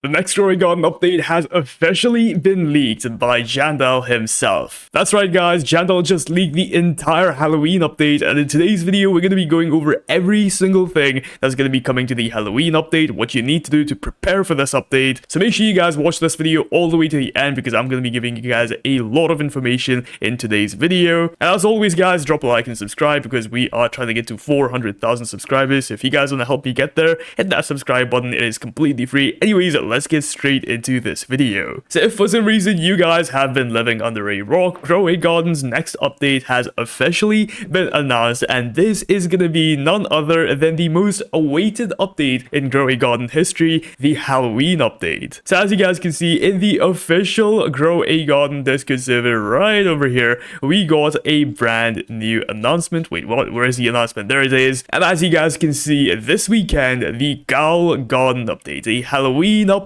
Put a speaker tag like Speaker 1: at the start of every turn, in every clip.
Speaker 1: The next Story Garden update has officially been leaked by Jandel himself. That's right guys, Jandel just leaked the entire Halloween update, and in today's video we're going to be going over every single thing that's going to be coming to the Halloween update, what you need to do to prepare for this update. So make sure you guys watch this video all the way to the end because I'm going to be giving you guys a lot of information in today's video. And as always guys, drop a like and subscribe because we are trying to get to 400,000 subscribers. So if you guys want to help me get there, hit that subscribe button, it is completely free. Anyways, let's get straight into this video. So if for some reason you guys have been living under a rock, Grow a Garden's next update has officially been announced, and this is gonna be none other than the most awaited update in Grow a Garden history, the Halloween update. So as you guys can see in the official Grow a Garden Discord server right over here, we got a brand new announcement. Wait, what? Where is the announcement? There it is. And as you guys can see, this weekend, the Grow Garden update, a Halloween update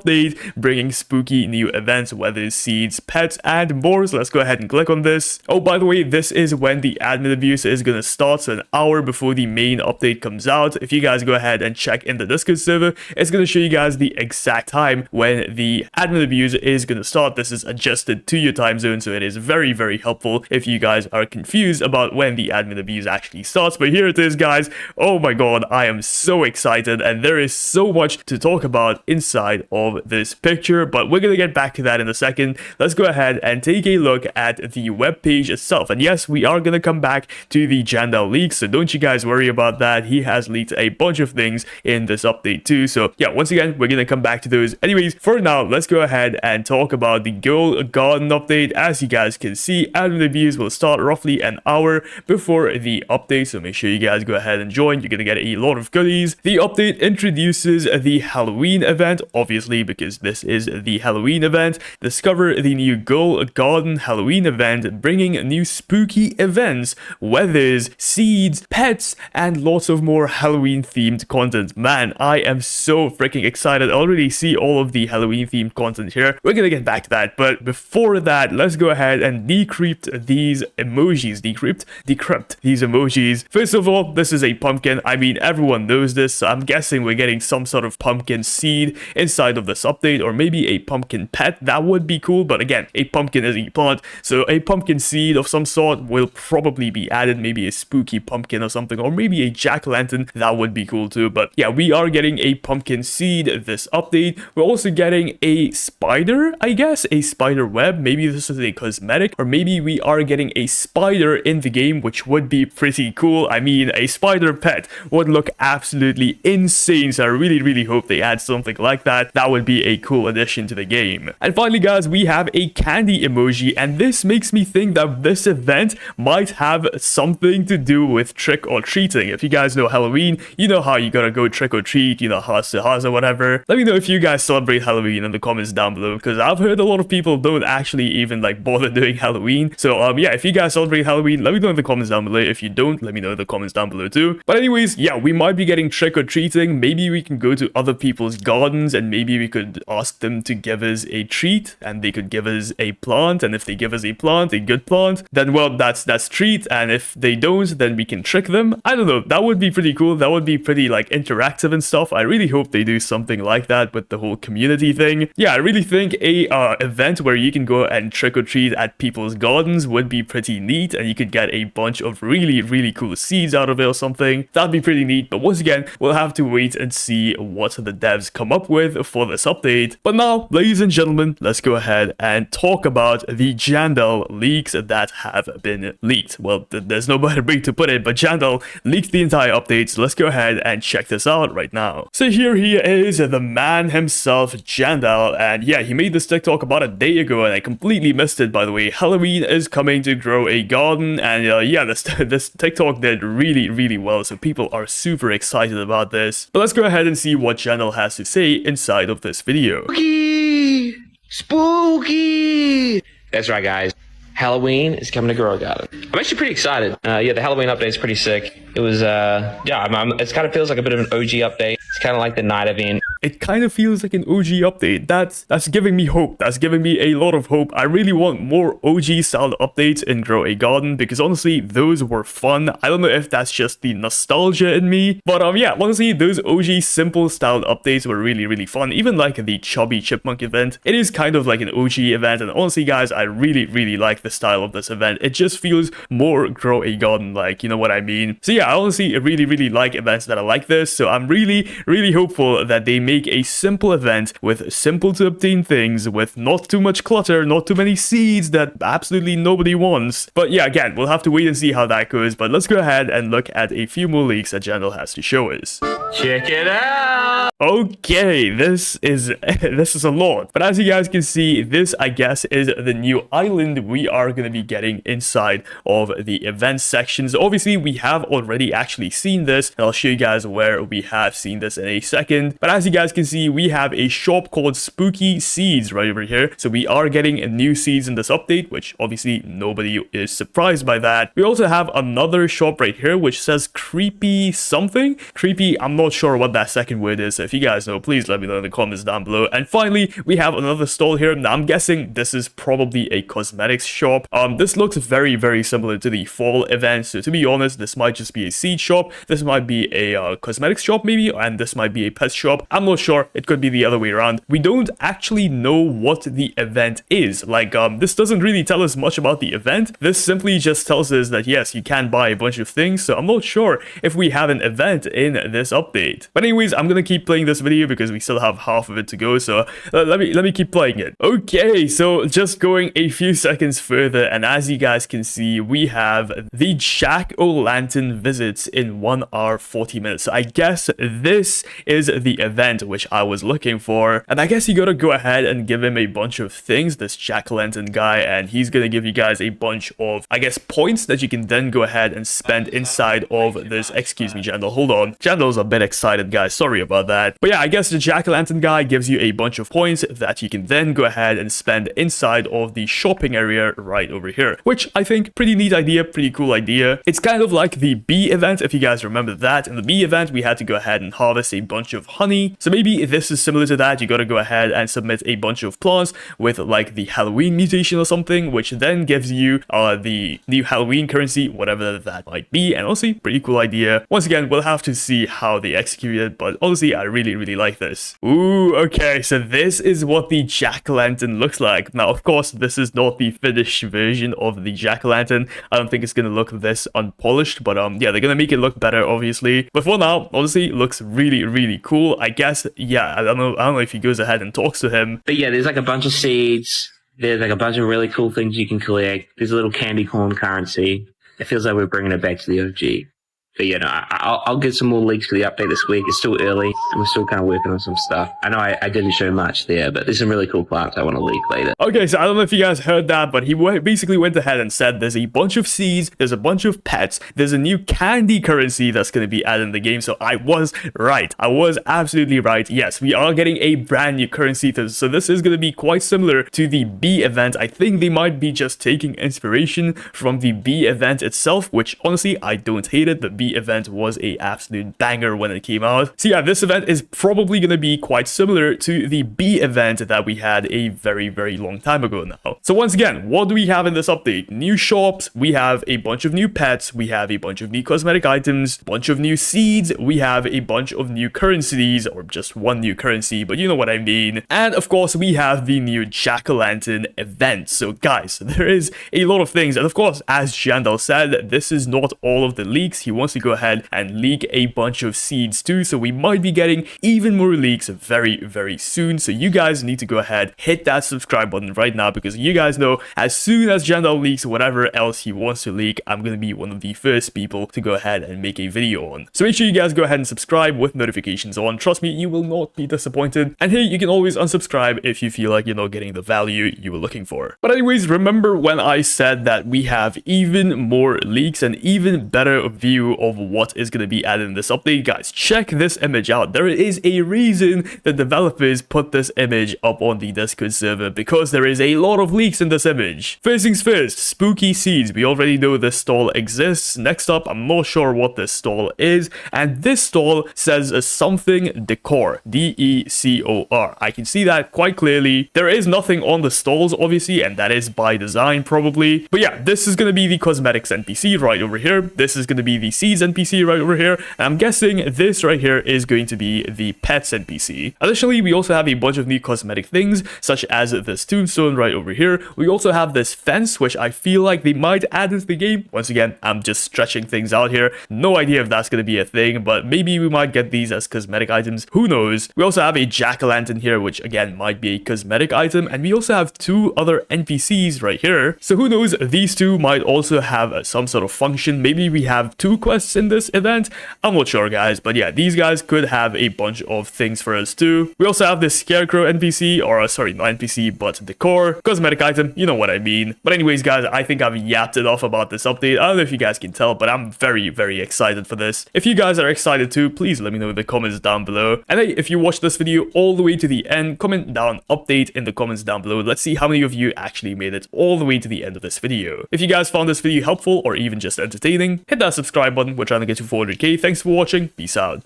Speaker 1: bringing spooky new events, weathers, seeds, pets, and more. So let's go ahead and click on this. Oh, by the way, this is when the admin abuse is going to start, so an hour before the main update comes out. If you guys go ahead and check in the Discord server, it's going to show you guys the exact time when the admin abuse is going to start. This is adjusted to your time zone, so it is very, very helpful if you guys are confused about when the admin abuse actually starts. But here it is, guys. Oh my god, I am so excited, and there is so much to talk about inside of this picture, but we're gonna get back to that in a second. Let's go ahead and take a look at the web page itself. And yes, we are gonna come back to the Jandel leaks, so don't you guys worry about that. He has leaked a bunch of things in this update too, so yeah, once again, we're gonna come back to those. Anyways, for now, let's go ahead and talk about the Grow Garden update. As you guys can see, admin abuse will start roughly an hour before the update, so make sure you guys go ahead and join. You're gonna get a lot of goodies. The update introduces the Halloween event, obviously, because this is the Halloween event. Discover the new Grow Garden Halloween event, bringing new spooky events, weathers, seeds, pets, and lots of more Halloween themed content. Man, I am so freaking excited. I already see all of the Halloween themed content here. We're gonna get back to that, but before that, let's go ahead and decrypt these emojis. Decrypt these emojis. First of all, this is a pumpkin. I mean, everyone knows this, so I'm guessing we're getting some sort of pumpkin seed inside of this update, or maybe a pumpkin pet. That would be cool, but again, a pumpkin is a plant, so a pumpkin seed of some sort will probably be added. Maybe a spooky pumpkin or something, or maybe a jack-o'-lantern. That would be cool too. But yeah, we are getting a pumpkin seed this update. We're also getting a spider, I guess, a spider web. Maybe this is a cosmetic, or maybe we are getting a spider in the game, which would be pretty cool. I mean, a spider pet would look absolutely insane, so I really hope they add something like that. That would be a cool addition to the game. And finally guys, we have a candy emoji, and this makes me think that this event might have something to do with trick or treating. If you guys know Halloween, you know how you gotta go trick or treat, you know, house to house or whatever. Let me know if you guys celebrate Halloween in the comments down below, because I've heard a lot of people don't actually even like bother doing Halloween. So yeah, if you guys celebrate Halloween, let me know in the comments down below. If you don't, let me know in the comments down below too. But anyways, yeah, we might be getting trick or treating. Maybe we can go to other people's gardens and maybe we could ask them to give us a treat, and they could give us a plant. And if they give us a plant, a good plant, then well, that's treat. And if they don't, then we can trick them. I don't know, that would be pretty cool. That would be pretty like interactive and stuff. I really hope they do something like that with the whole community thing. Yeah, I really think a event where you can go and trick or treat at people's gardens would be pretty neat, and you could get a bunch of really cool seeds out of it or something. That'd be pretty neat. But once again, we'll have to wait and see what the devs come up with for this update. But now, ladies and gentlemen, let's go ahead and talk about the Jandel leaks that have been leaked. Well, there's no better way to put it, but Jandel leaked the entire update, so let's go ahead and check this out right now. So here he is, the man himself, Jandel, and yeah, he made this TikTok about a day ago, and I completely missed it, by the way. Halloween is coming to Grow a Garden, and yeah, this TikTok did really well, so people are super excited about this. But let's go ahead and see what Jandel has to say inside of this video.
Speaker 2: Spooky! Spooky! That's right, guys. Halloween is coming to Grow a Garden. I'm actually pretty excited. Yeah, the Halloween update is pretty sick. It was, yeah, it kind of feels like a bit of an OG update. It's kind of like the night event.
Speaker 1: it kind of feels like an OG update. That's giving me hope. That's giving me a lot of hope. I really want more OG style updates in Grow a Garden, because honestly, those were fun. I don't know if that's just the nostalgia in me, but yeah, honestly, those OG simple style updates were really fun. Even like the Chubby Chipmunk event, it is kind of like an OG event, and honestly, guys, I really like the style of this event. It just feels more Grow a Garden like, you know what I mean? So yeah, I honestly really like events that are like this, so I'm really hopeful that they make a simple event with simple to obtain things, with not too much clutter, not too many seeds that absolutely nobody wants. But yeah, again, we'll have to wait and see how that goes, but let's go ahead and look at a few more leaks that Jandel has to show us.
Speaker 2: Check it out.
Speaker 1: Okay, this is a lot, but as you guys can see, this I guess is the new island we are going to be getting inside of the event sections. Obviously, we have already actually seen this, and I'll show you guys where we have seen this in a second. But as you guys can see, we have a shop called Spooky Seeds right over here, so we are getting new seeds in this update, which obviously nobody is surprised by that. We also have another shop right here which says Creepy something. Creepy, I'm not sure what that second word is, so if you guys know, please let me know in the comments down below. And finally, we have another stall here. Now I'm guessing this is probably a cosmetics shop. This looks very similar to the fall event, so to be honest, this might just be a seed shop, this might be a cosmetics shop maybe, and this might be a pet shop. I'm not sure, it could be the other way around. We don't actually know what the event is. Like, this doesn't really tell us much about the event. This simply just tells us that yes, you can buy a bunch of things, so I'm not sure if we have an event in this update. But anyways, I'm gonna keep playing this video because we still have half of it to go, so let me keep playing it. Okay, so just going a few seconds further, and as you guys can see, we have the Jack-o'-lantern visits in 1 hour 40 minutes. So I guess this is the event which I was looking for, and I guess you gotta go ahead and give him a bunch of things, this Jack-o'-lantern guy, and he's gonna give you guys a bunch of, I guess, points that you can then go ahead and spend inside of this. Excuse me, Jandel, hold on. Jandel's a bit excited, guys, sorry about that. But yeah, I guess the Jack-o'-lantern guy gives you a bunch of points that you can then go ahead and spend inside of the shopping area right over here, which I think pretty neat idea, pretty cool idea. It's kind of like the bee event, if you guys remember that. In the bee event, we had to go ahead and harvest a bunch of honey, so maybe this is similar to that. You gotta go ahead and submit a bunch of plants with like the Halloween mutation or something, which then gives you the new Halloween currency, whatever that might be. And honestly, pretty cool idea. Once again, we'll have to see how they execute it, but honestly, I really like this. Ooh, okay, so this is what the jack-o'-lantern looks like. Now, of course, this is not the finished version of the jack-o'-lantern. I don't think it's gonna look this unpolished, but yeah, they're gonna make it look better, obviously. But for now, honestly, it looks really cool. I guess, yeah, I don't know if he goes ahead and talks to him.
Speaker 2: But yeah, there's like a bunch of seeds. There's like a bunch of really cool things you can collect. There's a little candy corn currency. It feels like we're bringing it back to the OG. But yeah, no, I'll get some more leaks for the update this week. It's still early, and we're still kind of working on some stuff. I know I didn't show much there, but there's some really cool plants I want to leak later.
Speaker 1: Okay, so I don't know if you guys heard that, but he basically went ahead and said there's a bunch of seeds, there's a bunch of pets, there's a new candy currency that's going to be added in the game. So I was right. I was absolutely right. Yes, we are getting a brand new currency. So this is going to be quite similar to the bee event. I think they might be just taking inspiration from the bee event itself, which honestly, I don't hate it. The bee event was a absolute banger when it came out. So yeah, this event is probably going to be quite similar to the bee event that we had a very long time ago now. So once again, what do we have in this update? New shops, we have a bunch of new pets, we have a bunch of new cosmetic items, a bunch of new seeds, we have a bunch of new currencies, or just one new currency, but you know what I mean. And of course, we have the new jack-o'-lantern event. So guys, there is a lot of things, and of course, as Jandel said, this is not all of the leaks. He wants to go ahead and leak a bunch of seeds too, so we might be getting even more leaks very soon. So you guys need to go ahead, hit that subscribe button right now, because you guys know as soon as Jandel leaks whatever else he wants to leak, I'm gonna be one of the first people to go ahead and make a video on. So make sure you guys go ahead and subscribe with notifications on. Trust me, you will not be disappointed. And hey, you can always unsubscribe if you feel like you're not getting the value you were looking for. But anyways, remember when I said that we have even more leaks and even better view of what is going to be added in this update, guys, check this image out. There is a reason the developers put this image up on the Discord server, because there is a lot of leaks in this image. First things first, spooky seeds. We already know this stall exists. Next up, I'm not sure what this stall is, and this stall says something decor, D-E-C-O-R. I can see that quite clearly. There is nothing on the stalls, obviously, and that is by design probably. But yeah, this is going to be the cosmetics NPC right over here. This is going to be the seeds NPC right over here. And I'm guessing this right here is going to be the pets NPC. Additionally, we also have a bunch of new cosmetic things, such as this tombstone right over here. We also have this fence, which I feel like they might add into the game. Once again, I'm just stretching things out here. No idea if that's going to be a thing, but maybe we might get these as cosmetic items. Who knows? We also have a jack-o'-lantern here, which again might be a cosmetic item. And we also have two other NPCs right here. So who knows? These two might also have some sort of function. Maybe we have two quests in this event. I'm not sure, guys. But yeah, these guys could have a bunch of things for us too. We also have this scarecrow NPC, or sorry, not NPC, but decor, cosmetic item. You know what I mean. But anyways, guys, I think I've yapped enough about this update. I don't know if you guys can tell, but I'm very, very excited for this. If you guys are excited too, please let me know in the comments down below. And hey, if you watched this video all the way to the end, comment down update in the comments down below. Let's see how many of you actually made it all the way to the end of this video. If you guys found this video helpful or even just entertaining, hit that subscribe button. We're trying to get to 400k. Thanks for watching. Peace out.